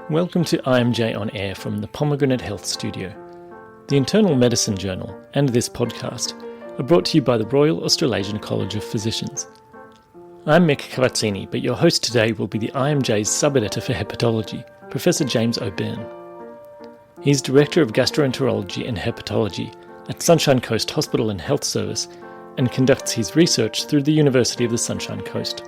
Welcome to IMJ On-Air from the Pomegranate Health Studio. The Internal Medicine Journal and this podcast are brought to you by the Royal Australasian College of Physicians. I'm Mick Cavazzini, but your host today will be the IMJ's sub-editor for hepatology, Professor James O'Byrne. He's Director of Gastroenterology and Hepatology at Sunshine Coast Hospital and Health Service and conducts his research through the University of the Sunshine Coast.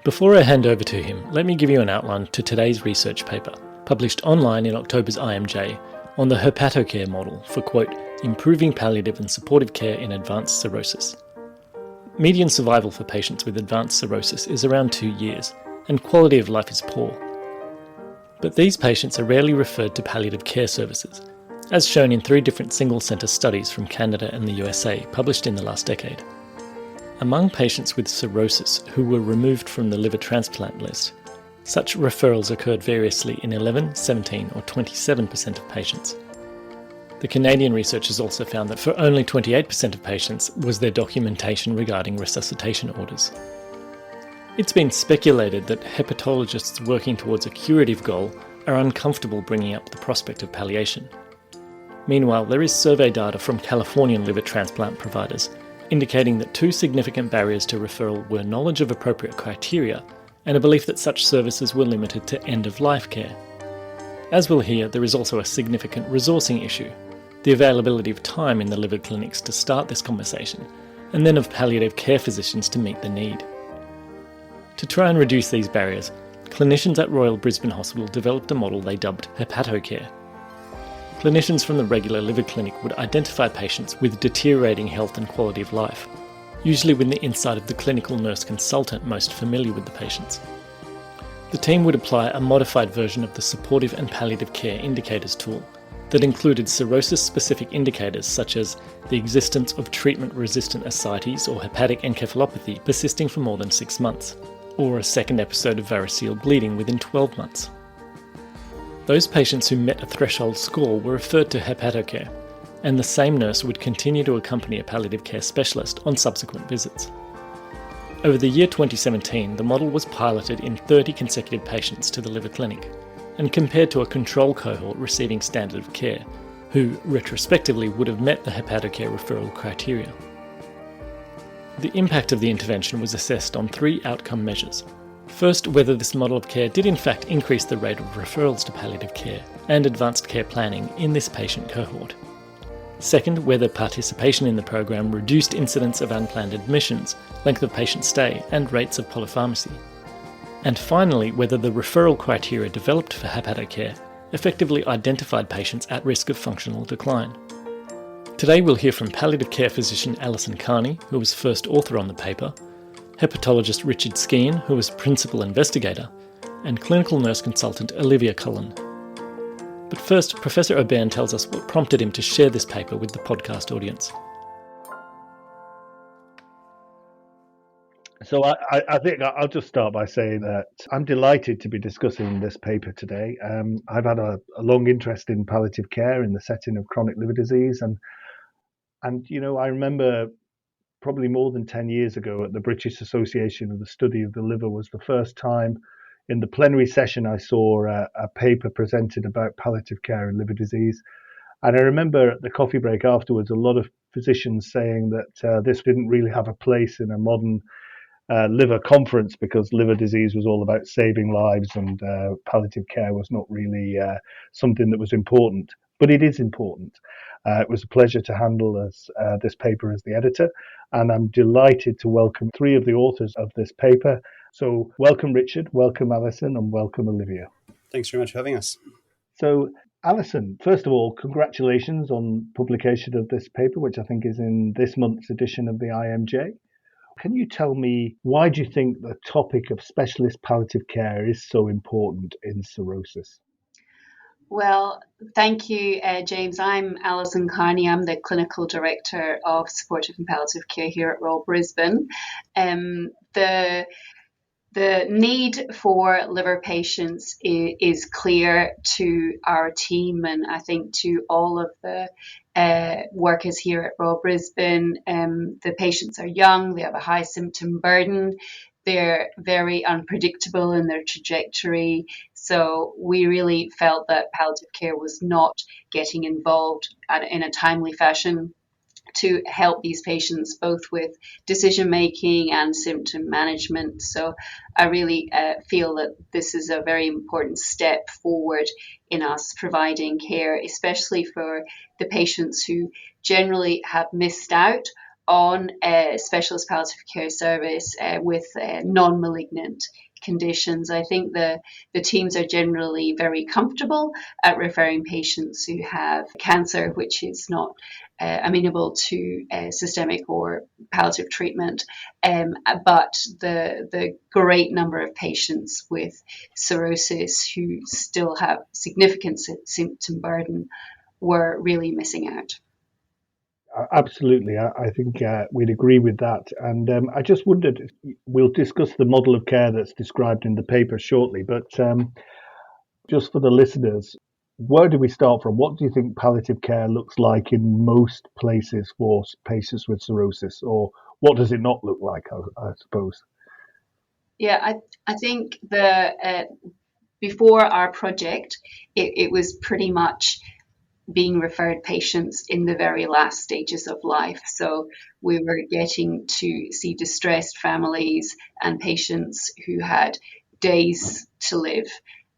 Before I hand over to him, let me give you an outline to today's research paper, published online in October's IMJ, on the HepatoCare model for, quote, improving palliative and supportive care in advanced cirrhosis. Median survival for patients with advanced cirrhosis is around 2 years, and quality of life is poor. But these patients are rarely referred to palliative care services, as shown in 3 different single-centre studies from Canada and the USA published in the last decade. Among patients with cirrhosis who were removed from the liver transplant list, such referrals occurred variously in 11, 17 or 27% of patients. The Canadian researchers also found that for only 28% of patients was there documentation regarding resuscitation orders. It's been speculated that hepatologists working towards a curative goal are uncomfortable bringing up the prospect of palliation. Meanwhile, there is survey data from Californian liver transplant providers indicating that 2 significant barriers to referral were knowledge of appropriate criteria and a belief that such services were limited to end-of-life care. As we'll hear, there is also a significant resourcing issue, the availability of time in the liver clinics to start this conversation, and then of palliative care physicians to meet the need. To try and reduce these barriers, clinicians at Royal Brisbane Hospital developed a model they dubbed HepatoCare. Clinicians from the regular liver clinic would identify patients with deteriorating health and quality of life, usually with the insight of the clinical nurse consultant most familiar with the patients. The team would apply a modified version of the supportive and palliative care indicators tool that included cirrhosis-specific indicators such as the existence of treatment-resistant ascites or hepatic encephalopathy persisting for more than 6 months, or a second episode of variceal bleeding within 12 months. Those patients who met a threshold score were referred to HepatoCare, and the same nurse would continue to accompany a palliative care specialist on subsequent visits. Over the year 2017, the model was piloted in 30 consecutive patients to the liver clinic, and compared to a control cohort receiving standard of care, who retrospectively would have met the HepatoCare referral criteria. The impact of the intervention was assessed on 3 outcome measures. First, whether this model of care did in fact increase the rate of referrals to palliative care and advanced care planning in this patient cohort. Second, whether participation in the program reduced incidence of unplanned admissions, length of patient stay, and rates of polypharmacy. And finally, whether the referral criteria developed for HepatoCare effectively identified patients at risk of functional decline. Today we'll hear from palliative care physician Alison Carney, who was first author on the paper, hepatologist Richard Skeen, who was principal investigator, and clinical nurse consultant Olivia Cullen. But first, Professor O'Byrne tells us what prompted him to share this paper with the podcast audience. So I think I'll just start by saying that I'm delighted to be discussing this paper today. I've had a long interest in palliative care in the setting of chronic liver disease, and you know, I remember probably more than 10 years ago at the British Association of the Study of the Liver was the first time in the plenary session I saw a paper presented about palliative care and liver disease. And I remember at the coffee break afterwards, a lot of physicians saying that this didn't really have a place in a modern liver conference because liver disease was all about saving lives and palliative care was not really something that was important. But it is important. It was a pleasure to handle this paper as the editor, and I'm delighted to welcome 3 of the authors of this paper. So welcome Richard, welcome Alison, and welcome Olivia. Thanks very much for having us. So Alison, first of all, congratulations on publication of this paper, which I think is in this month's edition of the IMJ. Can you tell me, why do you think the topic of specialist palliative care is so important in cirrhosis? Well, thank you, James. I'm Alison Carney. I'm the Clinical Director of Supportive and Palliative Care here at Royal Brisbane. The need for liver patients is clear to our team, and I think to all of the workers here at Royal Brisbane. The patients are young, they have a high symptom burden, they're very unpredictable in their trajectory. So we really felt that palliative care was not getting involved in a timely fashion to help these patients both with decision making and symptom management. So I really feel that this is a very important step forward in us providing care, especially for the patients who generally have missed out on a specialist palliative care service with non-malignant conditions. I think the teams are generally very comfortable at referring patients who have cancer, which is not amenable to systemic or palliative treatment. But the great number of patients with cirrhosis who still have significant symptom burden were really missing out. Absolutely. I think we'd agree with that. And I just wondered, we'll discuss the model of care that's described in the paper shortly, but just for the listeners, where do we start from? What do you think palliative care looks like in most places for patients with cirrhosis, or what does it not look like, I suppose? Yeah, I think before our project, it was pretty much being referred patients in the very last stages of life. So we were getting to see distressed families and patients who had days to live.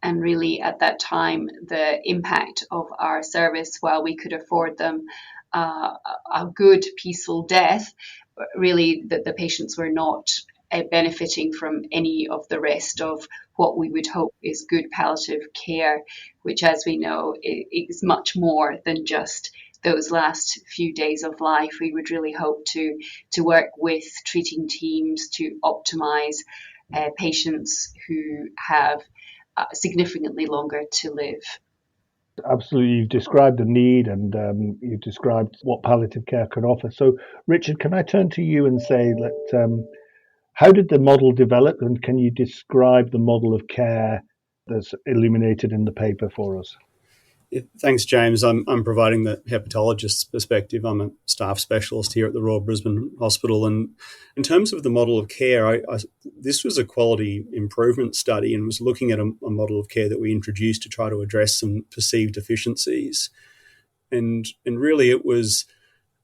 And really at that time, the impact of our service, while we could afford them a good, peaceful death, really that the patients were not benefiting from any of the rest of what we would hope is good palliative care, which, as we know, is much more than just those last few days of life. We would really hope to work with treating teams to optimize patients who have significantly longer to live. Absolutely. You've described the need and you've described what palliative care can offer. So, Richard, can I turn to you and say that how did the model develop, and can you describe the model of care that's illuminated in the paper for us? Yeah, thanks, James. I'm providing the hepatologist's perspective. I'm a staff specialist here at the Royal Brisbane Hospital. And in terms of the model of care, this was a quality improvement study and was looking at a model of care that we introduced to try to address some perceived deficiencies. And really it was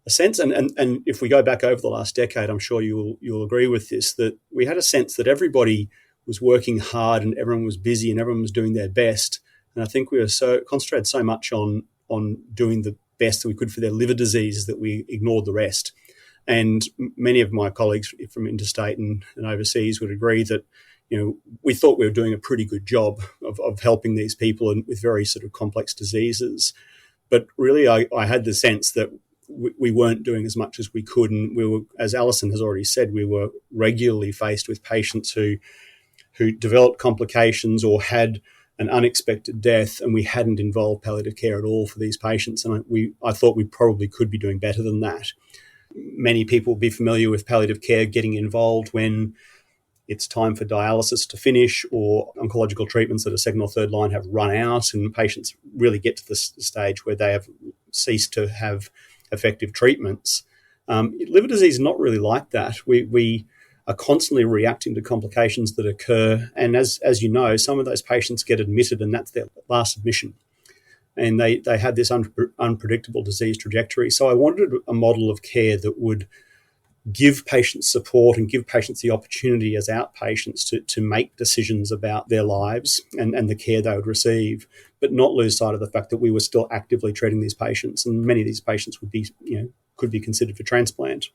a sense, and if we go back over the last decade, I'm sure you'll agree with this, that we had a sense that everybody was working hard and everyone was busy and everyone was doing their best. And I think we were so concentrated so much on doing the best that we could for their liver disease that we ignored the rest. And many of my colleagues from interstate and overseas would agree that, we thought we were doing a pretty good job of helping these people with very sort of complex diseases. But really, I had the sense that we weren't doing as much as we could. And we were, as Alison has already said, we were regularly faced with patients who developed complications or had an unexpected death, and we hadn't involved palliative care at all for these patients. And I thought we probably could be doing better than that. Many people will be familiar with palliative care getting involved when it's time for dialysis to finish or oncological treatments that are second or third line have run out, and patients really get to the stage where they have ceased to have effective treatments. Liver disease is not really like that. We are constantly reacting to complications that occur. And as you know, some of those patients get admitted and that's their last admission. And they have this unpredictable disease trajectory. So I wanted a model of care that would give patients support and give patients the opportunity as outpatients to make decisions about their lives and the care they would receive, but not lose sight of the fact that we were still actively treating these patients. And many of these patients would be, could be considered for transplant.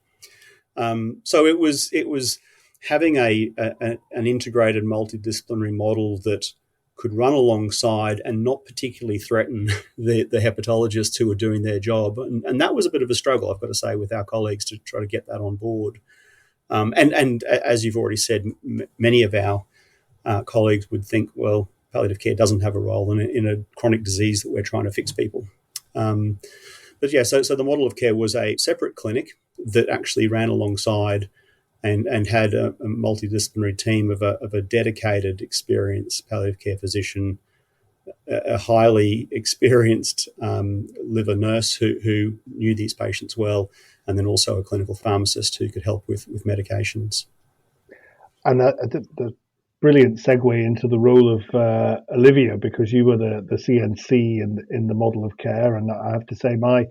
So it was having an integrated multidisciplinary model that could run alongside and not particularly threaten the hepatologists who were doing their job. And that was a bit of a struggle, I've got to say, with our colleagues to try to get that on board. And as you've already said, many of our colleagues would think, well, palliative care doesn't have a role in a chronic disease that we're trying to fix people. But yeah, so the model of care was a separate clinic that actually ran alongside and had a multidisciplinary team of a dedicated, experienced palliative care physician, a highly experienced liver nurse who knew these patients well, and then also a clinical pharmacist who could help with medications. And the brilliant segue into the role of Olivia, because you were the CNC in the model of care, and I have to say my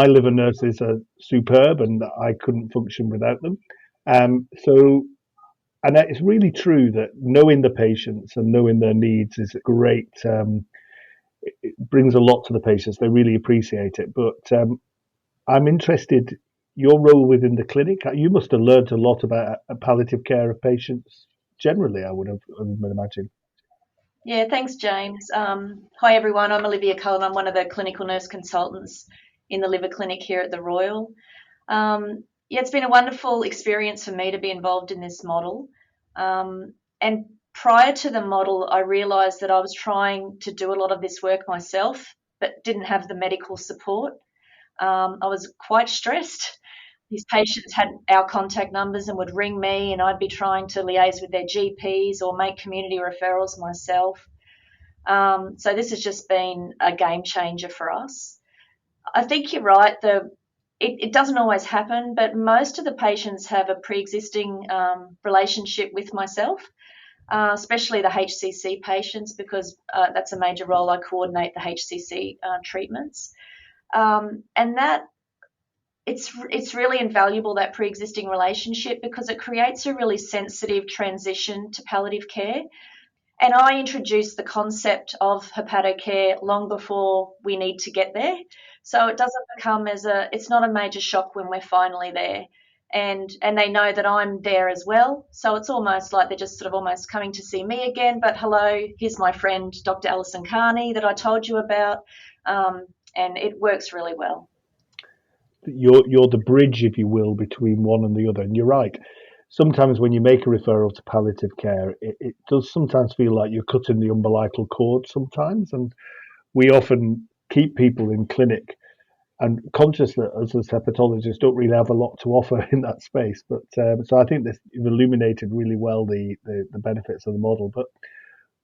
liver nurses are superb, and I couldn't function without them. And it's really true that knowing the patients and knowing their needs is a great. It brings a lot to the patients. They really appreciate it. But I'm interested. Your role within the clinic. You must have learned a lot about palliative care of patients generally. I would imagine. Yeah, thanks, James. Hi, everyone. I'm Olivia Cullen. I'm one of the clinical nurse consultants in the liver clinic here at the Royal. Yeah, it's been a wonderful experience for me to be involved in this model. And prior to the model, I realised that I was trying to do a lot of this work myself, but didn't have the medical support. I was quite stressed. These patients had our contact numbers and would ring me, and I'd be trying to liaise with their GPs or make community referrals myself. So this has just been a game changer for us. I think you're right. It doesn't always happen, but most of the patients have a pre-existing relationship with myself, especially the HCC patients, because that's a major role. I coordinate the HCC treatments. And that it's really invaluable, that pre-existing relationship, because it creates a really sensitive transition to palliative care. And I introduced the concept of HepatoCare long before we need to get there. So it doesn't become it's not a major shock when we're finally there. And they know that I'm there as well. So it's almost like they're just sort of almost coming to see me again. But hello, here's my friend, Dr. Alison Carney, that I told you about. And it works really well. You're the bridge, if you will, between one and the other. And you're right. Sometimes when you make a referral to palliative care, it does sometimes feel like you're cutting the umbilical cord sometimes. And we often keep people in clinic and conscious that us as hepatologists don't really have a lot to offer in that space. But so I think you've illuminated really well the benefits of the model. But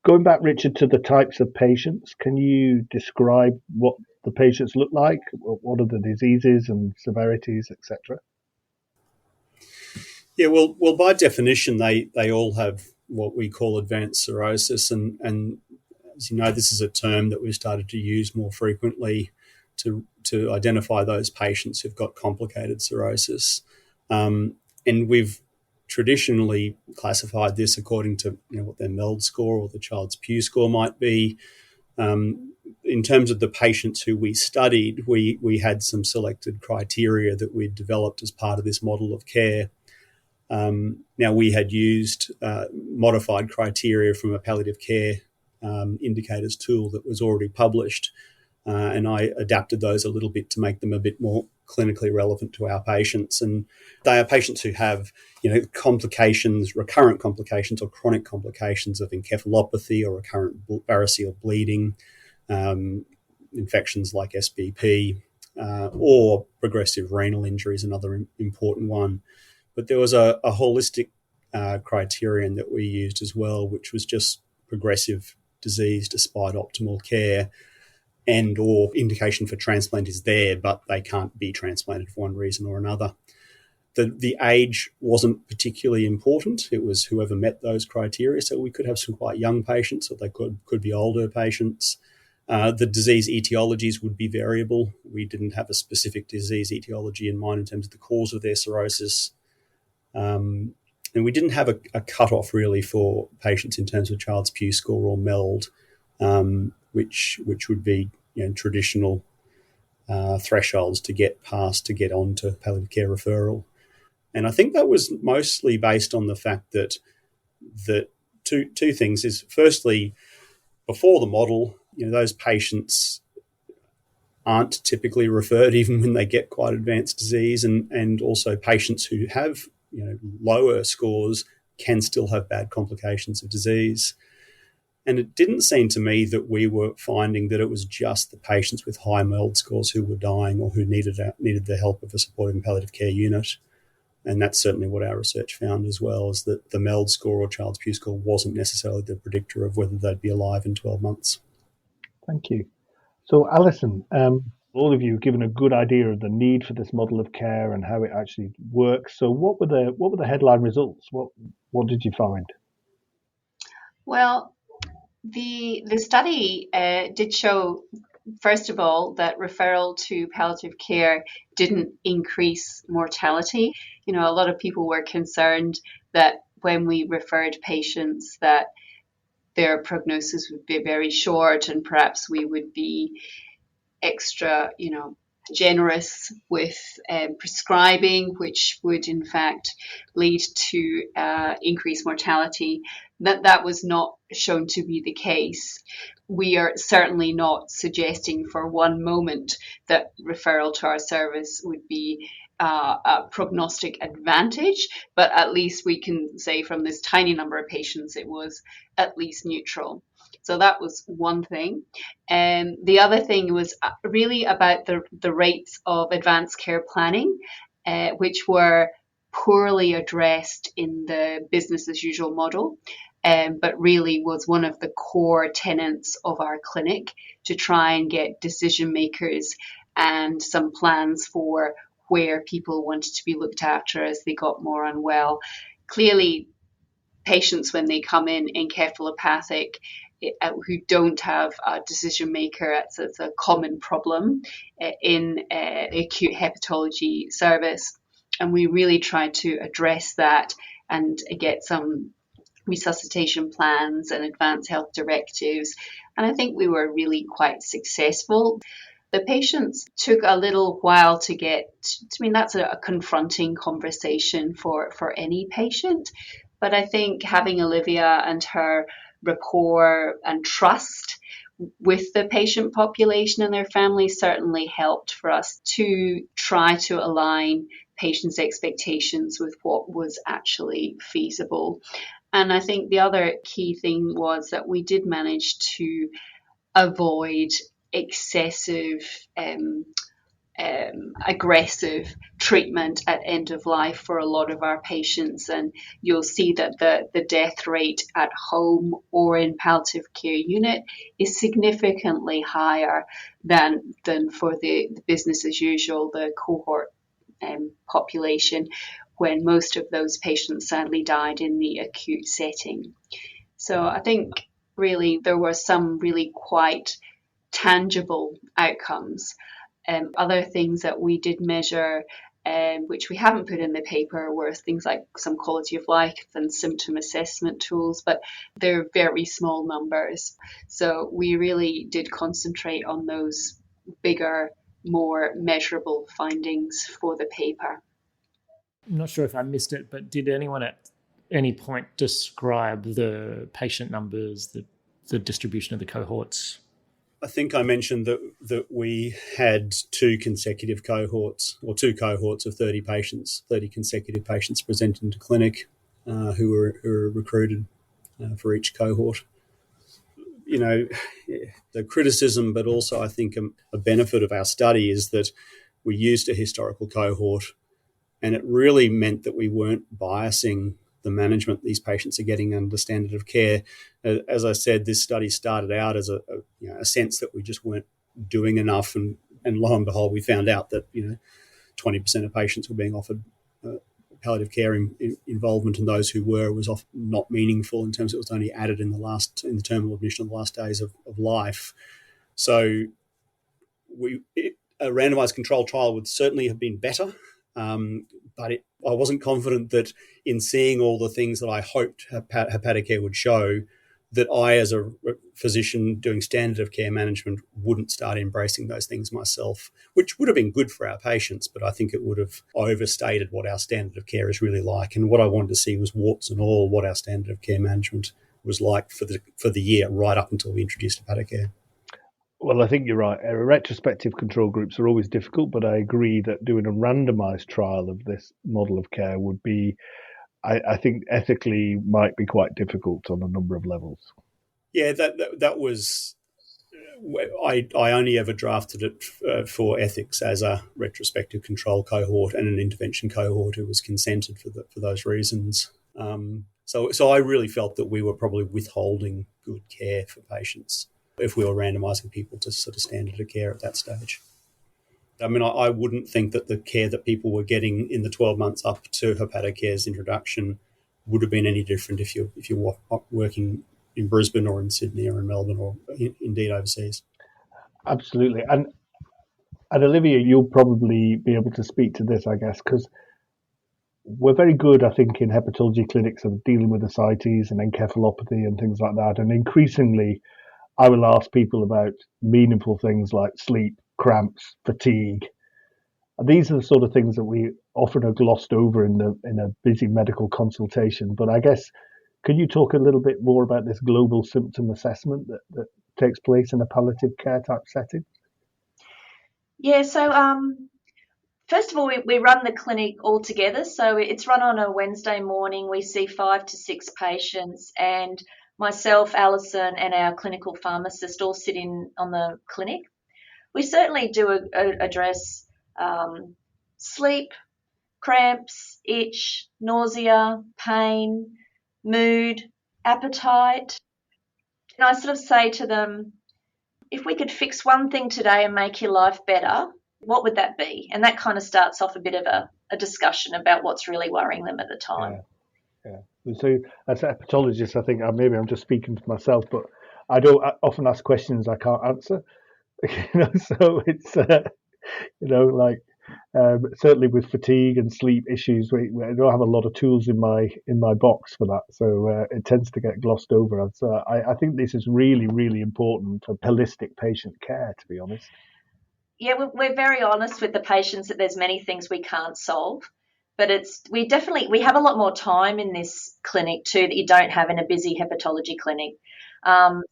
going back, Richard, to the types of patients, can you describe what the patients look like? What are the diseases and severities, etc.? Yeah, well, by definition, they all have what we call advanced cirrhosis, and as you know, this is a term that we've started to use more frequently to identify those patients who've got complicated cirrhosis, and we've traditionally classified this according to what their MELD score or the child's Pew score might be. In terms of the patients who we studied, we had some selected criteria that we'd developed as part of this model of care. Now, we had used modified criteria from a palliative care indicators tool that was already published, and I adapted those a little bit to make them a bit more clinically relevant to our patients. And they are patients who have, complications, recurrent complications or chronic complications of encephalopathy or recurrent variceal bleeding, infections like SBP, or progressive renal injury is another important one. But there was a holistic criterion that we used as well, which was just progressive disease despite optimal care, and or indication for transplant is there, but they can't be transplanted for one reason or another. The age wasn't particularly important. It was whoever met those criteria. So we could have some quite young patients, or they could be older patients. The disease etiologies would be variable. We didn't have a specific disease etiology in mind in terms of the cause of their cirrhosis. And we didn't have a cutoff really for patients in terms of child's Pew score or MELD, which would be traditional thresholds to get past to get on to palliative care referral. And I think that was mostly based on the fact that two things is, firstly, before the model, those patients aren't typically referred even when they get quite advanced disease, and also patients who have lower scores can still have bad complications of disease. And it didn't seem to me that we were finding that it was just the patients with high MELD scores who were dying or who needed the help of a supportive palliative care unit. And that's certainly what our research found as well, is that the MELD score or child's Pew score wasn't necessarily the predictor of whether they'd be alive in 12 months. Thank you. So, Alison, all of you have given a good idea of the need for this model of care and how it actually works. So what were the headline results? What did you find? Well, the study did show, first of all, that referral to palliative care didn't increase mortality. A lot of people were concerned that when we referred patients that their prognosis would be very short and perhaps we would be extra, generous with prescribing, which would in fact lead to increased mortality. That was not shown to be the case. We are certainly not suggesting for one moment that referral to our service would be a prognostic advantage, but at least we can say from this tiny number of patients it was at least neutral. So that was one thing. And the other thing was really about the rates of advanced care planning, which were poorly addressed in the business as usual model, but really was one of the core tenets of our clinic to try and get decision makers and some plans for where people wanted to be looked after as they got more unwell. Clearly, patients when they come in encephalopathic who don't have a decision maker, it's a common problem in acute hepatology service. And we really tried to address that and get some resuscitation plans and advanced health directives. And I think we were really quite successful. The patients took a little while to get, that's a confronting conversation for any patient. But I think having Olivia and her rapport and trust with the patient population and their families certainly helped for us to try to align patients' expectations with what was actually feasible. And I think the other key thing was that we did manage to avoid excessive aggressive treatment at end of life for a lot of our patients, and you'll see that the death rate at home or in palliative care unit is significantly higher than for the business as usual, the cohort population, when most of those patients sadly died in the acute setting. So I think really there were some really quite tangible outcomes. Other things that we did measure, which we haven't put in the paper, were things like some quality of life and symptom assessment tools, but they're very small numbers. So we really did concentrate on those bigger, more measurable findings for the paper. I'm not sure if I missed it, but did anyone at any point describe the patient numbers, the distribution of the cohorts? I think I mentioned that we had two consecutive cohorts, or two cohorts of 30 patients, 30 consecutive patients presented into clinic who were recruited for each cohort. The criticism, but also I think a benefit of our study is that we used a historical cohort, and it really meant that we weren't biasing the management these patients are getting under standard of care. As I said, this study started out as a sense that we just weren't doing enough, and lo and behold, we found out that 20% of patients were being offered palliative care involvement, and those who were was often not meaningful in terms of it was only added in the terminal admission of the last days of life. So a randomized controlled trial would certainly have been better. But I wasn't confident that in seeing all the things that I hoped HepatoCare would show, that I, as a physician doing standard of care management, wouldn't start embracing those things myself, which would have been good for our patients, but I think it would have overstated what our standard of care is really like. And what I wanted to see was warts and all what our standard of care management was like for the year right up until we introduced HepatoCare. Well, I think you're right. Retrospective control groups are always difficult, but I agree that doing a randomized trial of this model of care would be, I think, ethically might be quite difficult on a number of levels. Yeah, that was. I only ever drafted it for ethics as a retrospective control cohort and an intervention cohort who was consented for those reasons. So I really felt that we were probably withholding good care for patients if we were randomising people to sort of standard of care at that stage. I mean, I wouldn't think that the care that people were getting in the 12 months up to HepatoCare's introduction would have been any different if you're working in Brisbane or in Sydney or in Melbourne or indeed overseas. Absolutely. And Olivia, you'll probably be able to speak to this, I guess, because we're very good, I think, in hepatology clinics of dealing with ascites and encephalopathy and things like that. And increasingly, I will ask people about meaningful things like sleep, cramps, fatigue. And these are the sort of things that we often are glossed over in a busy medical consultation. But I guess, can you talk a little bit more about this global symptom assessment that takes place in a palliative care type setting? Yeah, so first of all, we run the clinic all together. So it's run on a Wednesday morning. We see 5 to 6 patients, and myself, Alison, and our clinical pharmacist all sit in on the clinic. We certainly do address sleep, cramps, itch, nausea, pain, mood, appetite. And I sort of say to them, if we could fix one thing today and make your life better, what would that be? And that kind of starts off a bit of a discussion about what's really worrying them at the time. Yeah. So as a hepatologist, I think maybe I'm just speaking for myself, but I often ask questions I can't answer. So it's certainly with fatigue and sleep issues, we don't have a lot of tools in my box for that, so it tends to get glossed over. So I think this is really, really important for holistic patient care, to be honest. Yeah, we're very honest with the patients that there's many things we can't solve, but we have a lot more time in this clinic too that you don't have in a busy hepatology clinic.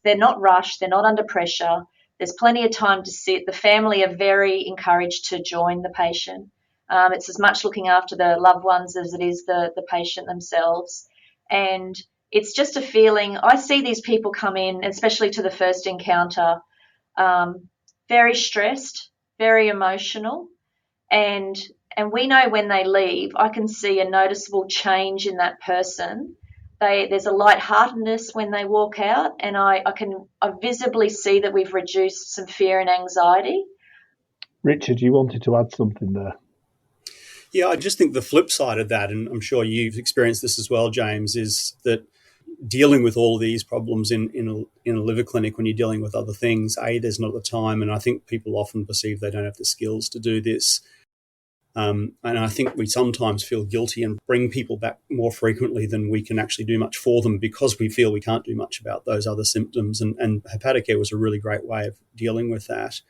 They're not rushed, they're not under pressure. There's plenty of time to sit. The family are very encouraged to join the patient. It's as much looking after the loved ones as it is the patient themselves. And it's just a feeling. I see these people come in, especially to the first encounter, very stressed, very emotional. And we know when they leave, I can see a noticeable change in that person. There's a lightheartedness when they walk out, and I visibly see that we've reduced some fear and anxiety. Richard, you wanted to add something there. Yeah, I just think the flip side of that, and I'm sure you've experienced this as well, James, is that dealing with all of these problems in a liver clinic when you're dealing with other things, there's not the time, and I think people often perceive they don't have the skills to do this. And I think we sometimes feel guilty and bring people back more frequently than we can actually do much for them because we feel we can't do much about those other symptoms. And HepatoCare was a really great way of dealing with that,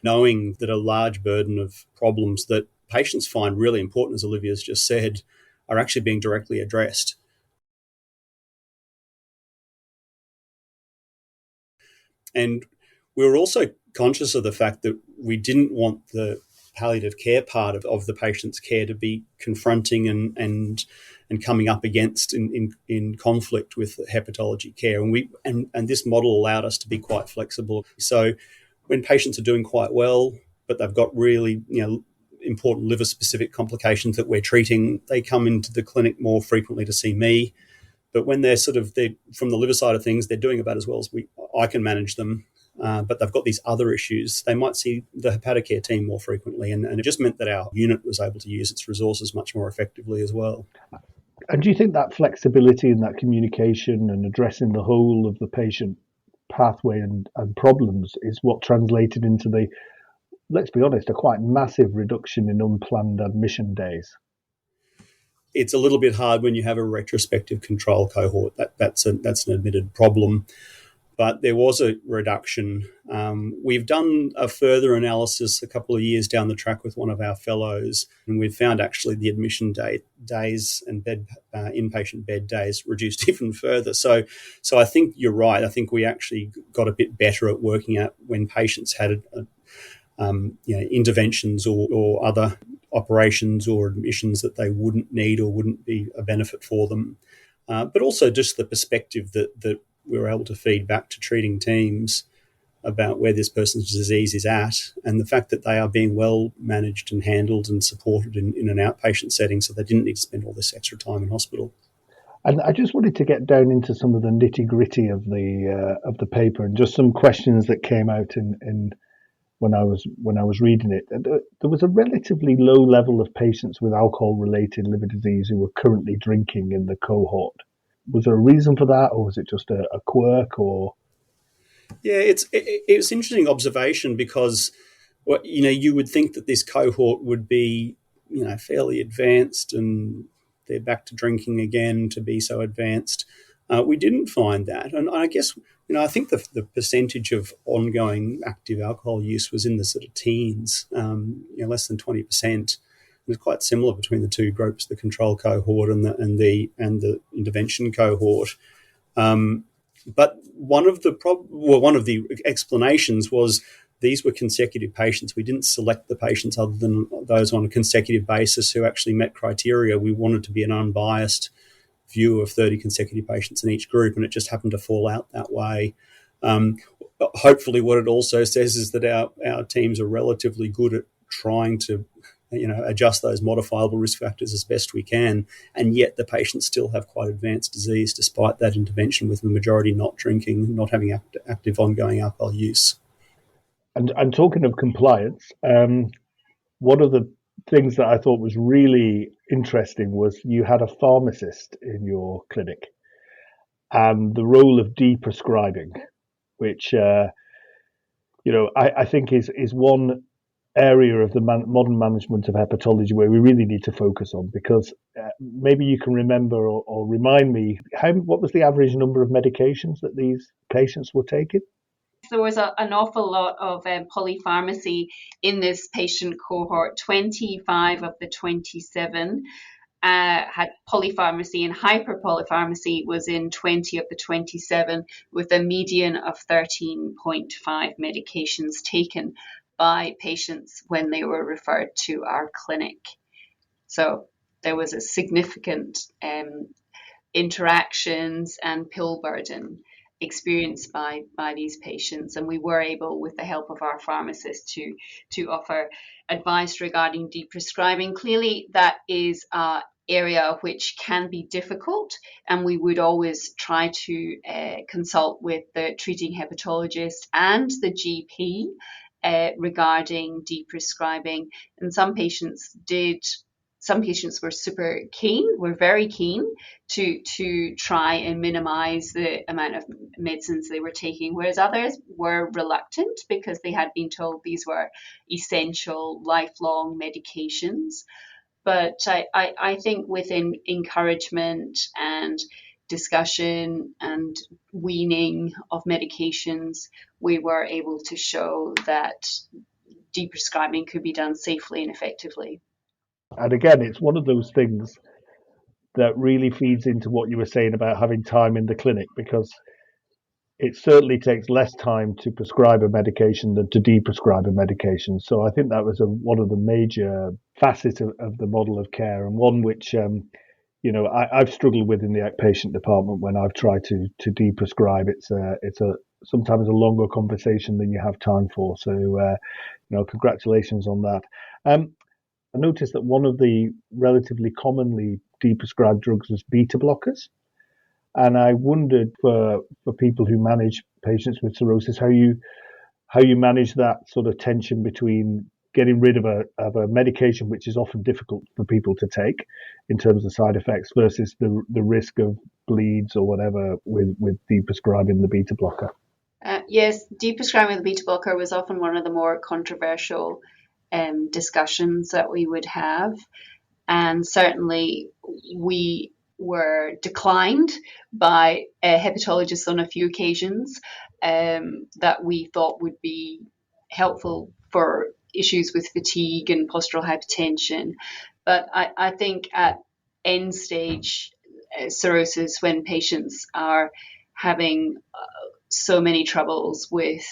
knowing that a large burden of problems that patients find really important, as Olivia's just said, are actually being directly addressed. And we were also conscious of the fact that we didn't want the palliative care part of the patient's care to be confronting and coming up against in conflict with hepatology care. And this model allowed us to be quite flexible. So when patients are doing quite well, but they've got really important liver-specific complications that we're treating, they come into the clinic more frequently to see me. But when they're from the liver side of things, they're doing about as well as I can manage them. But they've got these other issues. They might see the HepatoCare team more frequently, and it just meant that our unit was able to use its resources much more effectively as well. And do you think that flexibility and that communication and addressing the whole of the patient pathway and problems is what translated into let's be honest, a quite massive reduction in unplanned admission days? It's a little bit hard when you have a retrospective control cohort. That's an admitted problem. But there was a reduction. We've done a further analysis a couple of years down the track with one of our fellows, and we've found actually the admission days and inpatient bed days reduced even further. So I think you're right. I think we actually got a bit better at working out when patients had interventions or other operations or admissions that they wouldn't need or wouldn't be a benefit for them. But also just the perspective that we were able to feed back to treating teams about where this person's disease is at and the fact that they are being well managed and handled and supported in an outpatient setting, so they didn't need to spend all this extra time in hospital. And I just wanted to get down into some of the nitty-gritty of the paper and just some questions that came out in when I was reading it. There was a relatively low level of patients with alcohol-related liver disease who were currently drinking in the cohort. Was there a reason for that, or was it just a quirk? Or Yeah, it's an interesting observation because you would think that this cohort would be fairly advanced and they're back to drinking again to be so advanced. We didn't find that, and I guess I think the percentage of ongoing active alcohol use was in the sort of teens, less than 20%. It's quite similar between the two groups, the control cohort and the intervention cohort. But one of the explanations was these were consecutive patients. We didn't select the patients other than those on a consecutive basis who actually met criteria. We wanted to be an unbiased view of 30 consecutive patients in each group, and it just happened to fall out that way. Hopefully what it also says is that our teams are relatively good at trying to adjust those modifiable risk factors as best we can, and yet the patients still have quite advanced disease despite that intervention, with the majority not drinking, not having active ongoing alcohol use. And talking of compliance, one of the things that I thought was really interesting was you had a pharmacist in your clinic and the role of deprescribing, which I think is one area of the modern management of hepatology where we really need to focus on, because maybe you can remember or remind me, what was the average number of medications that these patients were taking? There was an awful lot of polypharmacy in this patient cohort. 25 of the 27 had polypharmacy, and hyperpolypharmacy was in 20 of the 27, with a median of 13.5 medications taken by patients when they were referred to our clinic. So there was a significant interactions and pill burden experienced by these patients, and we were able, with the help of our pharmacist, to offer advice regarding deprescribing. Clearly that is an area which can be difficult, and we would always try to consult with the treating hepatologist and the GP regarding deprescribing. And some patients were very keen to try and minimize the amount of medicines they were taking, whereas others were reluctant because they had been told these were essential lifelong medications. But I think within encouragement and discussion and weaning of medications, we were able to show that deprescribing could be done safely and effectively. And again, it's one of those things that really feeds into what you were saying about having time in the clinic, because it certainly takes less time to prescribe a medication than to deprescribe a medication. So I think that was one of the major facets of the model of care, and one which I've struggled with in the outpatient department when I've tried to deprescribe. It's sometimes a longer conversation than you have time for. So congratulations on that. I noticed that one of the relatively commonly deprescribed drugs was beta blockers. And I wondered for people who manage patients with cirrhosis, how you manage that sort of tension between getting rid of a medication which is often difficult for people to take in terms of side effects versus the risk of bleeds or whatever with deprescribing the beta blocker. Yes, deprescribing the beta blocker was often one of the more controversial discussions that we would have, and certainly we were declined by hepatologists on a few occasions that we thought would be helpful for issues with fatigue and postural hypertension. But I think at end stage cirrhosis, when patients are having so many troubles with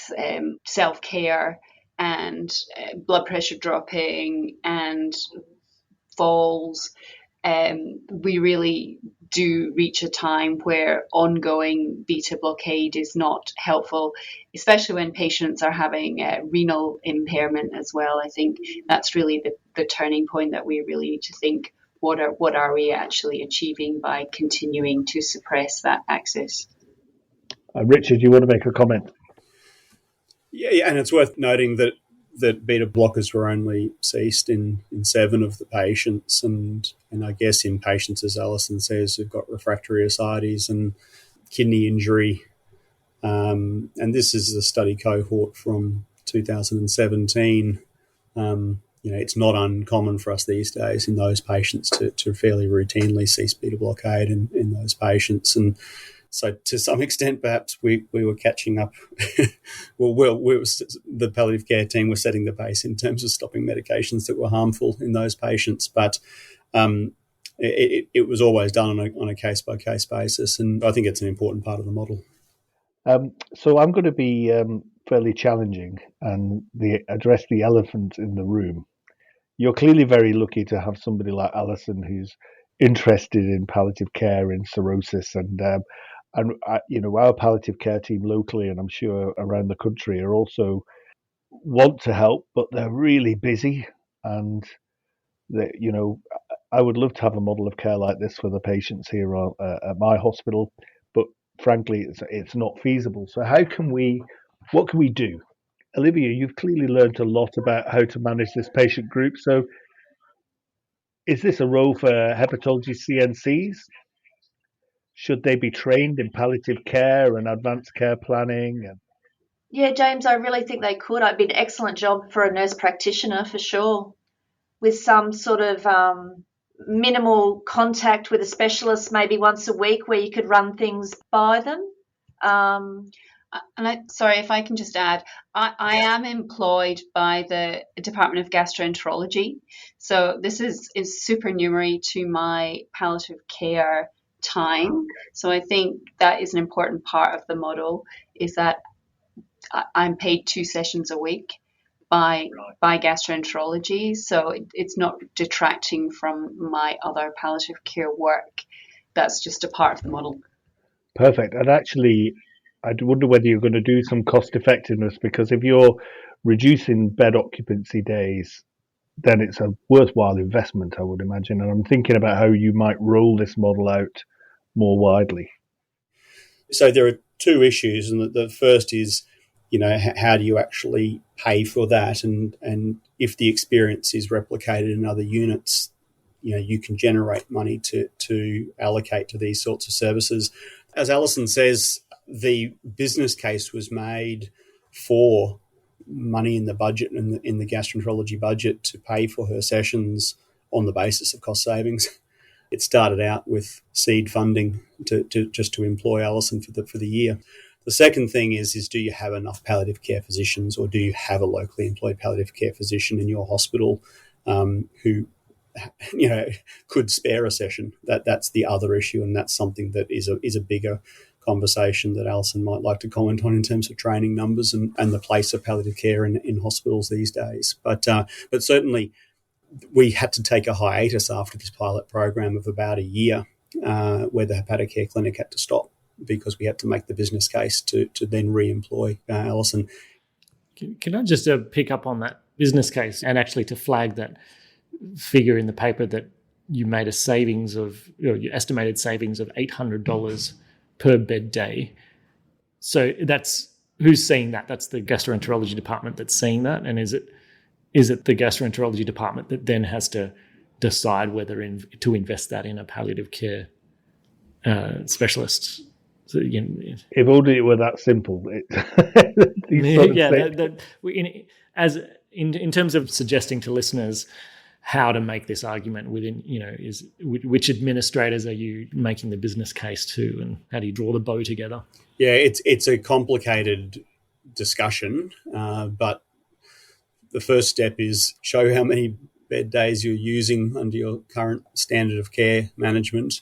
self-care and blood pressure dropping and falls, we really do reach a time where ongoing beta blockade is not helpful, especially when patients are having renal impairment as well. I think that's really the turning point that we really need to think, what are we actually achieving by continuing to suppress that axis? Richard, you want to make a comment? Yeah, and it's worth noting that that beta blockers were only ceased in 7 of the patients, and I guess in patients, as Alison says, who've got refractory ascites and kidney injury. And this is a study cohort from 2017. It's not uncommon for us these days in those patients to fairly routinely cease beta blockade in those patients. And so to some extent, perhaps we were catching up. The palliative care team was setting the pace in terms of stopping medications that were harmful in those patients. But it was always done on a case-by-case basis. And I think it's an important part of the model. So I'm going to be fairly challenging and address the elephant in the room. You're clearly very lucky to have somebody like Alison who's interested in palliative care in cirrhosis, and our palliative care team locally, and I'm sure around the country, are also want to help, but they're really busy, and I would love to have a model of care like this for the patients here at my hospital, but frankly, it's not feasible. So what can we do? Olivia, you've clearly learned a lot about how to manage this patient group. So is this a role for hepatology CNCs? Should they be trained in palliative care and advanced care planning? Yeah, James, I really think they could. It'd be an excellent job for a nurse practitioner for sure, with some sort of minimal contact with a specialist maybe once a week where you could run things by them. Sorry, if I can just add, I am employed by the Department of Gastroenterology. So this is supernumerary to my palliative care time. So I think that is an important part of the model, is that I'm paid 2 sessions a week by gastroenterology. So it's not detracting from my other palliative care work. That's just a part of the model. Perfect. And actually, I wonder whether you're going to do some cost effectiveness, because if you're reducing bed occupancy days, then it's a worthwhile investment, I would imagine. And I'm thinking about how you might roll this model out more widely. So there are 2 issues, and the first is, how do you actually pay for that? And if the experience is replicated in other units, you can generate money to allocate to these sorts of services. As Alison says, the business case was made for money in the budget and in the gastroenterology budget to pay for her sessions on the basis of cost savings. It started out with seed funding to employ Alison for the year. The second thing is do you have enough palliative care physicians, or do you have a locally employed palliative care physician in your hospital who could spare a session? That's the other issue, and that's something that is a bigger conversation that Alison might like to comment on in terms of training numbers and the place of palliative care in hospitals these days. But certainly we had to take a hiatus after this pilot program of about a year where the HepatoCare clinic had to stop because we had to make the business case to then re-employ Alison. Can I just pick up on that business case and actually to flag that figure in the paper that you made a savings of, you estimated savings of $800 per bed day. So that's, who's seeing that? That's the gastroenterology department that's seeing that, and is it the gastroenterology department that then has to decide whether to invest that in a palliative care specialist? So, if only it were that simple. In terms of suggesting to listeners how to make this argument within, is which administrators are you making the business case to, and how do you draw the bow together? Yeah, it's a complicated discussion, but the first step is show how many bed days you're using under your current standard of care management,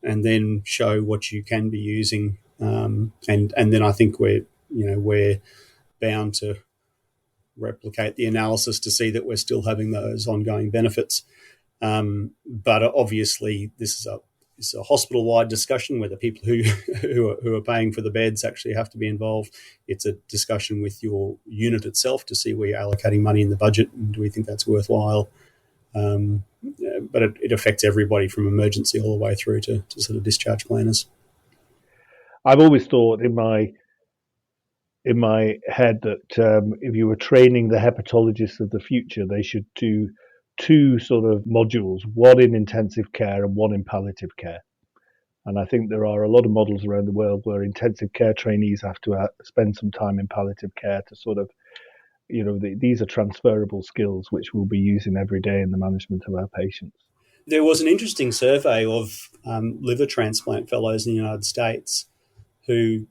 and then show what you can be using, and then I think we're bound to replicate the analysis to see that we're still having those ongoing benefits. But obviously, this is a hospital-wide discussion where the people who are paying for the beds actually have to be involved. It's a discussion with your unit itself to see where you're allocating money in the budget, and do we think that's worthwhile. But it affects everybody from emergency all the way through to sort of discharge planners. I've always thought in my in my head that if you were training the hepatologists of the future, they should do two sort of modules, one in intensive care and one in palliative care. And I think there are a lot of models around the world where intensive care trainees have to spend some time in palliative care to sort of, these are transferable skills which we'll be using every day in the management of our patients. There was an interesting survey of liver transplant fellows in the United States who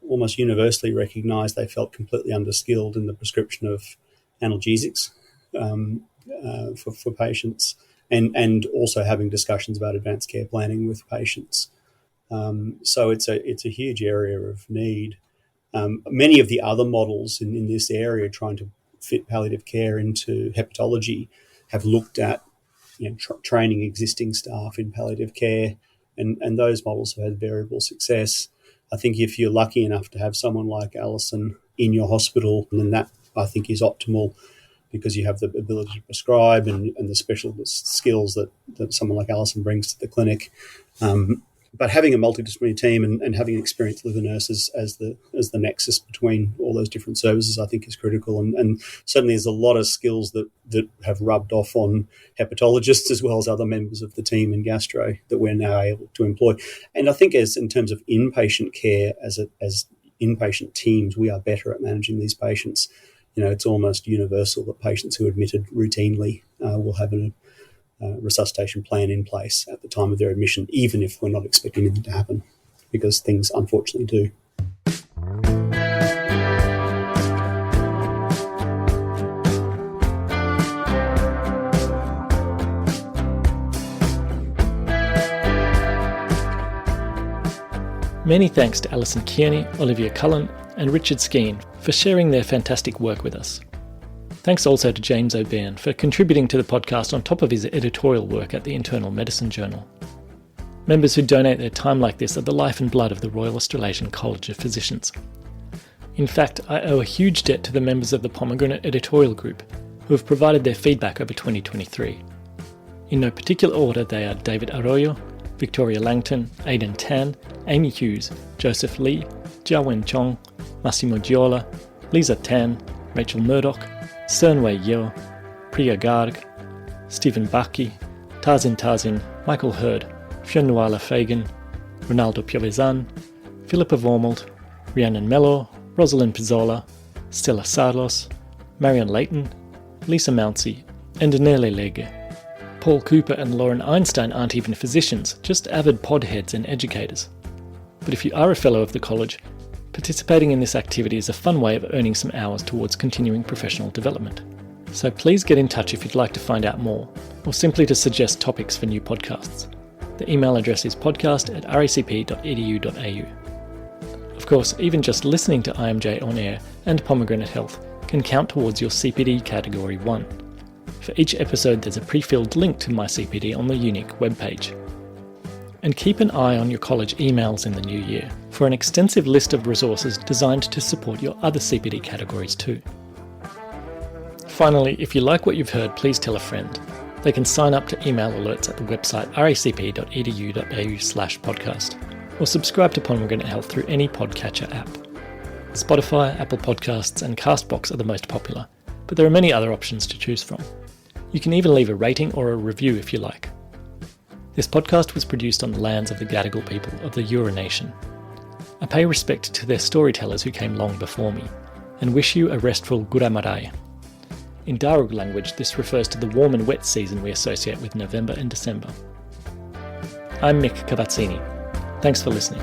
almost universally recognised they felt completely underskilled in the prescription of analgesics for patients, and also having discussions about advanced care planning with patients. So it's a huge area of need. Many of the other models in this area trying to fit palliative care into hepatology have looked at training existing staff in palliative care, and those models have had variable success. I think if you're lucky enough to have someone like Alison in your hospital, then that I think is optimal, because you have the ability to prescribe and the specialist skills that someone like Alison brings to the clinic. But having a multidisciplinary team and having experienced liver nurses as the nexus between all those different services, I think is critical. And certainly there's a lot of skills that have rubbed off on hepatologists as well as other members of the team in gastro that we're now able to employ. And I think in terms of inpatient care, as inpatient teams, we are better at managing these patients. It's almost universal that patients who are admitted routinely will have a resuscitation plan in place at the time of their admission, even if we're not expecting anything to happen, because things unfortunately do. Many thanks to Alison Kearney, Olivia Cullen and Richard Skeen for sharing their fantastic work with us. Thanks also to James O'Byrne for contributing to the podcast on top of his editorial work at the Internal Medicine Journal. Members who donate their time like this are the life and blood of the Royal Australasian College of Physicians. In fact, I owe a huge debt to the members of the Pomegranate editorial group who have provided their feedback over 2023. In no particular order, they are David Arroyo, Victoria Langton, Aidan Tan, Amy Hughes, Joseph Lee, Jiawen Chong, Massimo Giola, Lisa Tan, Rachel Murdoch, Cernwei Yeo, Priya Garg, Stephen Baki, Tarzin, Michael Hurd, Fionnuala Fagan, Ronaldo Piovesan, Philippa Vormald, Rhiannon Mellor, Rosalind Pizzola, Stella Sarlos, Marion Leighton, Lisa Mounsey, and Nele Lege. Paul Cooper and Lauren Einstein aren't even physicians, just avid podheads and educators. But if you are a fellow of the college, participating in this activity is a fun way of earning some hours towards continuing professional development. So please get in touch if you'd like to find out more, or simply to suggest topics for new podcasts. The email address is podcast@racp.edu.au. Of course, even just listening to IMJ On-Air and Pomegranate Health can count towards your CPD Category 1. For each episode there's a pre-filled link to my CPD on the unique webpage. And keep an eye on your college emails in the new year for an extensive list of resources designed to support your other CPD categories too. Finally, if you like what you've heard, please tell a friend. They can sign up to email alerts at the website racp.edu.au/podcast, or subscribe to Pomegranate Health through any podcatcher app. Spotify, Apple Podcasts and Castbox are the most popular, but there are many other options to choose from. You can even leave a rating or a review if you like. This podcast was produced on the lands of the Gadigal people of the Eora Nation. I pay respect to their storytellers who came long before me, and wish you a restful Guramarai. In Darug language, this refers to the warm and wet season we associate with November and December. I'm Mick Cavazzini. Thanks for listening.